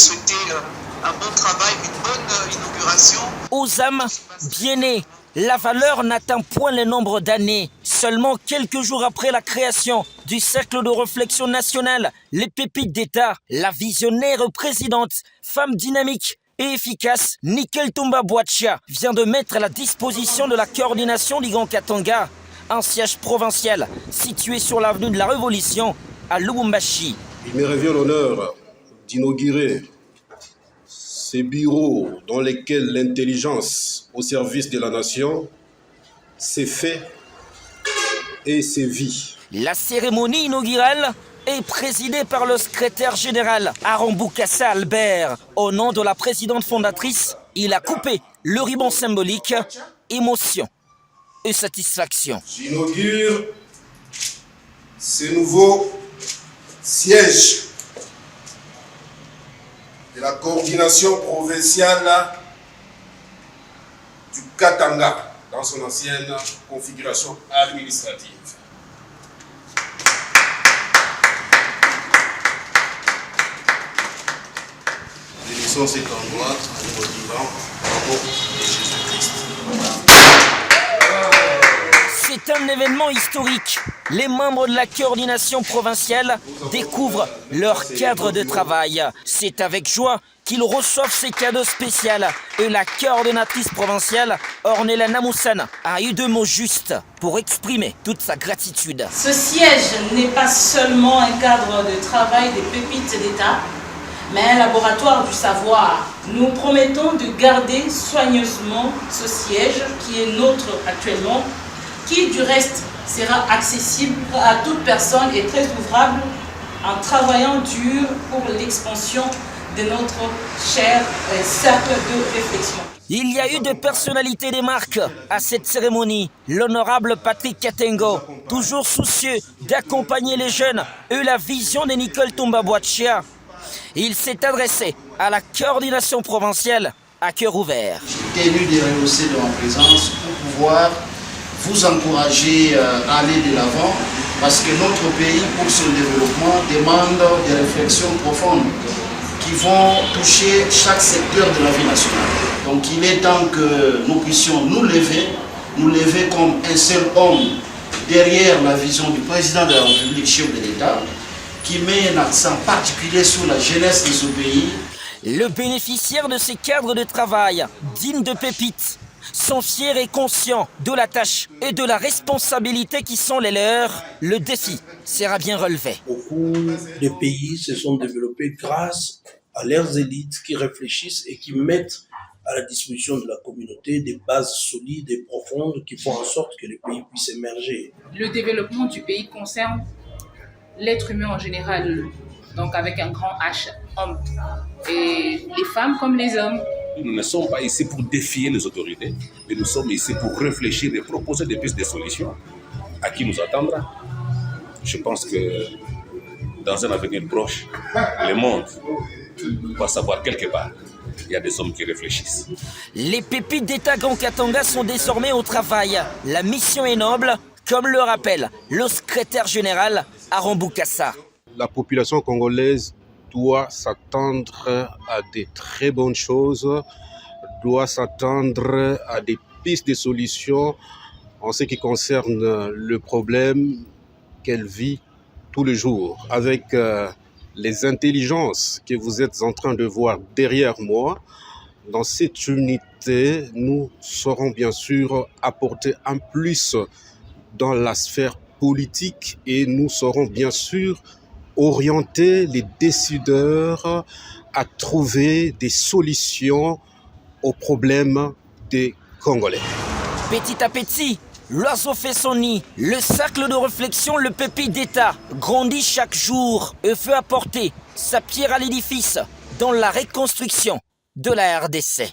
souhaiter un bon travail, une bonne inauguration. Aux âmes bien nées, la valeur n'atteint point le nombre d'années. Seulement quelques jours après la création du Cercle de réflexion nationale, les pépites d'État, la visionnaire présidente, femme dynamique et efficace, Nicole Tomba Boachia vient de mettre à la disposition de la coordination Ligan Katanga un siège provincial situé sur l'avenue de la Révolution à Lubumbashi. Il me revient l'honneur d'inaugurer ces bureaux dans lesquels l'intelligence au service de la nation s'est fait et s'est vie. La cérémonie inaugurale est présidée par le secrétaire général Aaron Boukassa Albert. Au nom de la présidente fondatrice, il a coupé le ruban symbolique, émotion et satisfaction. J'inaugure ce nouveau siège de la coordination provinciale du Katanga dans son ancienne configuration administrative. Bénissons cet endroit en motivant au nom de Jésus-Christ. C'est un événement historique. Les membres de la coordination provinciale découvrent leur cadre de travail. C'est avec joie qu'ils reçoivent ces cadeaux spéciaux. Et la coordonnatrice provinciale, Ornella Namoussane, a eu 2 mots justes pour exprimer toute sa gratitude. Ce siège n'est pas seulement un cadre de travail des pépites d'État, mais un laboratoire du savoir. Nous promettons de garder soigneusement ce siège qui est nôtre actuellement, qui du reste sera accessible à toute personne et très ouvrable en travaillant dur pour l'expansion de notre cher cercle de réflexion. Il y a eu des personnalités des marques à cette cérémonie. L'honorable Patrick Katengo, toujours soucieux d'accompagner les jeunes, et la vision de Nicole Tomba Boachia. Il s'est adressé à la coordination provinciale à cœur ouvert. J'ai tenu de rehausser de ma présence pour pouvoir vous encourager à aller de l'avant parce que notre pays, pour son développement, demande des réflexions profondes qui vont toucher chaque secteur de la vie nationale. Donc il est temps que nous puissions nous lever comme un seul homme derrière la vision du président de la République, chef de l'État, qui met un accent particulier sur la jeunesse de ce pays. Le bénéficiaire de ces cadres de travail, dignes de pépites, sont fiers et conscients de la tâche et de la responsabilité qui sont les leurs. Le défi sera bien relevé. Beaucoup de pays se sont développés grâce à leurs élites qui réfléchissent et qui mettent à la disposition de la communauté des bases solides et profondes qui font en sorte que le pays puisse émerger. Le développement du pays concerne l'être humain en général, donc avec un grand H, homme, et les femmes comme les hommes. Nous ne sommes pas ici pour défier les autorités, mais nous sommes ici pour réfléchir et proposer des pistes de solutions. À qui nous attendre? Je pense que dans un avenir proche, le monde va savoir quelque part. Il y a des hommes qui réfléchissent. Les pépites d'État Grand Katanga sont désormais au travail. La mission est noble, comme le rappelle le secrétaire général Aaron Boukassa. La population congolaise doit s'attendre à des très bonnes choses, doit s'attendre à des pistes de solutions en ce qui concerne le problème qu'elle vit tous les jours. Avec les intelligences que vous êtes en train de voir derrière moi, dans cette unité, nous saurons bien sûr apporter un plus dans la sphère politique et nous saurons bien sûr orienter les décideurs à trouver des solutions aux problèmes des Congolais. Petit à petit, l'oiseau fait son nid. Le cercle de réflexion, le pépite d'État, grandit chaque jour et fait apporter sa pierre à l'édifice dans la reconstruction de la RDC.